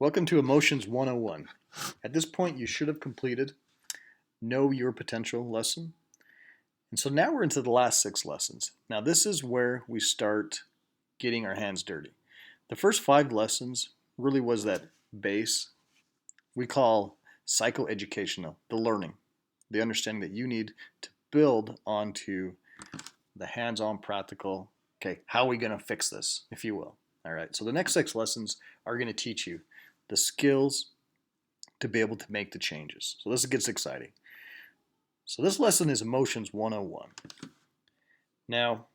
Welcome to Emotions 101. At this point, you should have completed Know Your Potential lesson. And so now we're into the last 6 lessons. Now, this is where we start getting our hands dirty. The first 5 lessons really was that base we call psychoeducational, the learning, the understanding that you need to build onto the hands on practical. Okay, how are we going to fix this, if you will? All right, so the next 6 lessons are going to teach you the skills to be able to make the changes. So this gets exciting. So this lesson is Emotions 101. Now,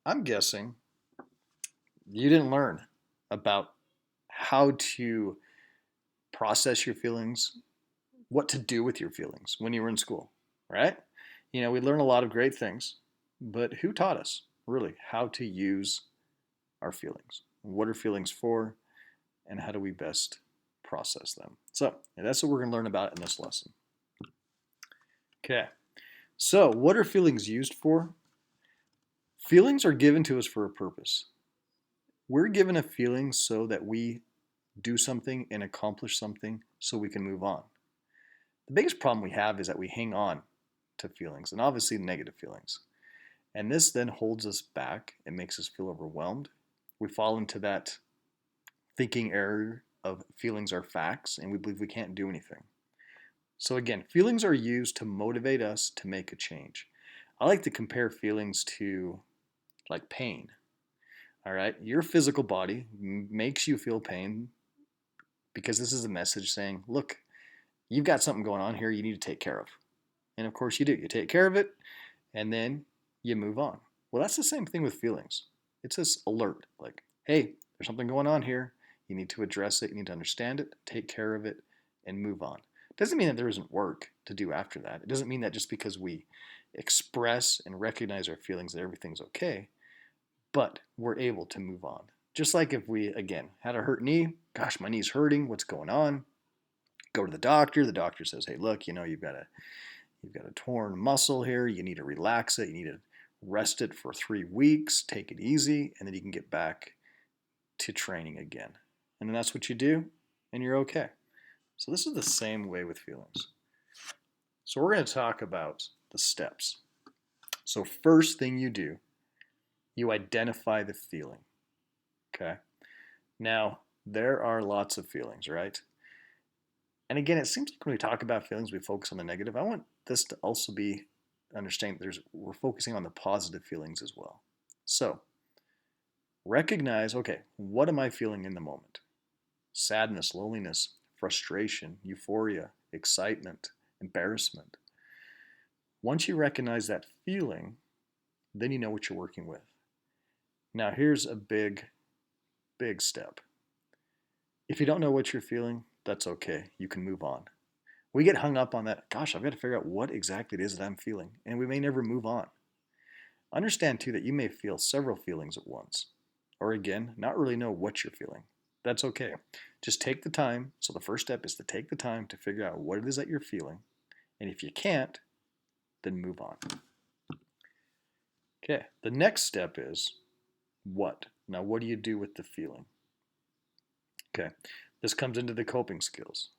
I'm guessing you didn't learn about how to process your feelings, what to do with your feelings when you were in school, right? We learn a lot of great things, but who taught us really how to use our feelings? What are feelings for, and how do we best process them? So that's what we're going to learn about in this lesson. Okay, so what are feelings used for? Feelings are given to us for a purpose. We're given a feeling so that we do something and accomplish something so we can move on. The biggest problem we have is that we hang on to feelings, and obviously negative feelings. And this then holds us back and makes us feel overwhelmed. We fall into that thinking error of feelings are facts and we believe we can't do anything. So again, feelings are used to motivate us to make a change. I like to compare feelings to like pain. All right, your physical body makes you feel pain because this is a message saying, look, you've got something going on here you need to take care of. And of course you do. You take care of it and then you move on. Well, that's the same thing with feelings. It's this alert like, hey, there's something going on here. You need to address it. You need to understand it, take care of it, and move on. It doesn't mean that there isn't work to do after that. It doesn't mean that just because we express and recognize our feelings that everything's okay, but we're able to move on. Just like if we, again, had a hurt knee, gosh, my knee's hurting, what's going on? Go to the doctor says, hey, look, you've got a torn muscle here, you need to relax it, you need to rest it for 3 weeks, take it easy, and then you can get back to training again. And then that's what you do, and you're okay. So this is the same way with feelings. So we're going to talk about the steps. So first thing you do, you identify the feeling. Okay. Now, there are lots of feelings, right? And again, it seems like when we talk about feelings, we focus on the negative. I want this to also be understanding we're focusing on the positive feelings as well. So recognize, okay, what am I feeling in the moment? Sadness, loneliness, frustration, euphoria, excitement, embarrassment. Once you recognize that feeling, then you know what you're working with. Now, here's a big, big step. If you don't know what you're feeling, that's okay. You can move on. We get hung up on that, gosh, I've got to figure out what exactly it is that I'm feeling, and we may never move on. Understand, too, that you may feel several feelings at once, or again, not really know what you're feeling. That's okay. Just take the time. So the first step is to take the time to figure out what it is that you're feeling, and if you can't, then move on. Okay, the next step is what? Now, what do you do with the feeling? Okay, this comes into the coping skills.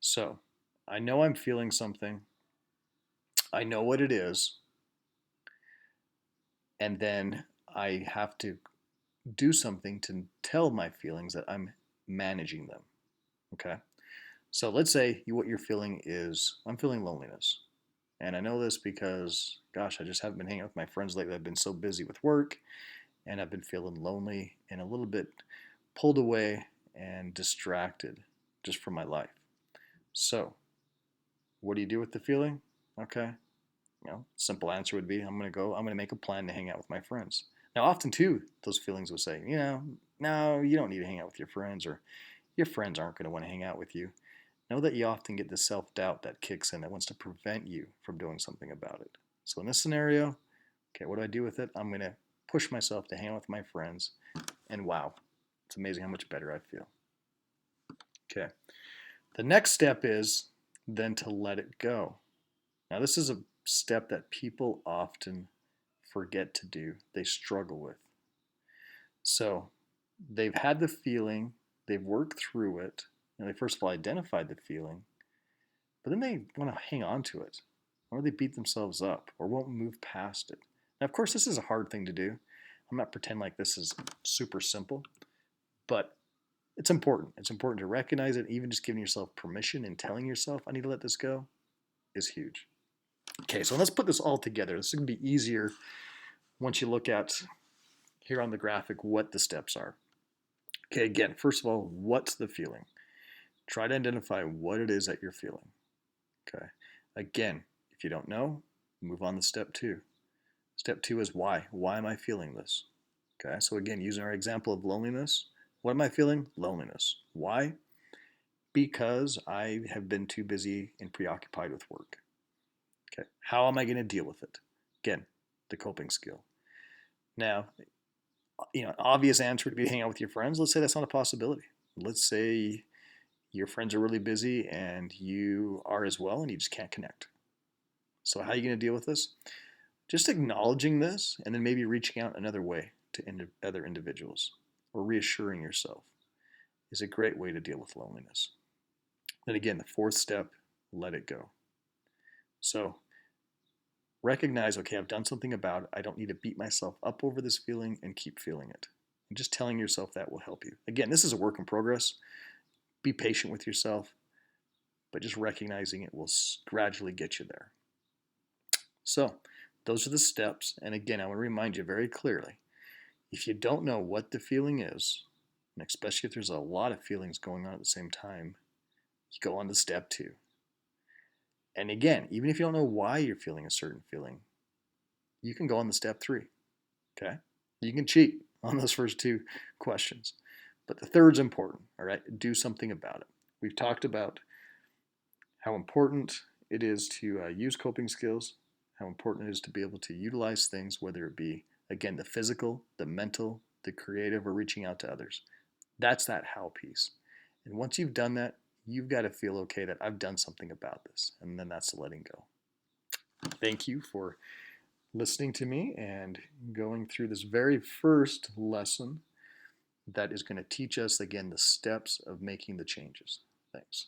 So, I know I'm feeling something. I know what it is. And then I have to do something to tell my feelings that I'm managing them. Okay? So, let's say what you're feeling is I'm feeling loneliness. And I know this because, gosh, I just haven't been hanging out with my friends lately. I've been so busy with work and I've been feeling lonely and a little bit pulled away and distracted just from my life. So, what do you do with the feeling? Okay. Simple answer would be I'm going to make a plan to hang out with my friends. Now, often too, those feelings will say, no, you don't need to hang out with your friends, or your friends aren't going to want to hang out with you. Know that you often get this self-doubt that kicks in that wants to prevent you from doing something about it. So in this scenario, okay, what do I do with it? I'm going to push myself to hang out with my friends, and wow, it's amazing how much better I feel. Okay. The next step is then to let it go. Now, this is a step that people often forget to do, they struggle with. So, they've had the feeling, they've worked through it, and they first of all identified the feeling, but then they want to hang on to it, or they beat themselves up, or won't move past it. Now, of course, this is a hard thing to do. I'm not pretending like this is super simple, but it's important. It's important to recognize it. Even just giving yourself permission and telling yourself, I need to let this go, is huge. Okay, so let's put this all together. This is going to be easier once you look at here on the graphic what the steps are. Okay, again, first of all, what's the feeling? Try to identify what it is that you're feeling. Okay, again, if you don't know, move on to step 2. Step 2 is why. Why am I feeling this? Okay, so again, using our example of loneliness, what am I feeling? Loneliness. Why? Because I have been too busy and preoccupied with work. Okay, how am I going to deal with it? Again, the coping skill. Now, an obvious answer would be to hang out with your friends. Let's say that's not a possibility. Let's say your friends are really busy and you are as well, and you just can't connect. So how are you going to deal with this? Just acknowledging this and then maybe reaching out another way to other individuals or reassuring yourself is a great way to deal with loneliness. Then again, the 4th step, let it go. So recognize, okay, I've done something about it. I don't need to beat myself up over this feeling and keep feeling it. And just telling yourself that will help you. Again, this is a work in progress. Be patient with yourself, but just recognizing it will gradually get you there. So those are the steps. And again, I want to remind you very clearly, if you don't know what the feeling is, and especially if there's a lot of feelings going on at the same time, you go on to step 2. And again, even if you don't know why you're feeling a certain feeling, you can go on to step 3. Okay? You can cheat on those first 2 questions. But the third's important, all right? Do something about it. We've talked about how important it is to use coping skills, how important it is to be able to utilize things, whether it be, again, the physical, the mental, the creative, or reaching out to others. That's that how piece. And once you've done that, you've got to feel okay that I've done something about this. And then that's the letting go. Thank you for listening to me and going through this very first lesson that is going to teach us, again, the steps of making the changes. Thanks.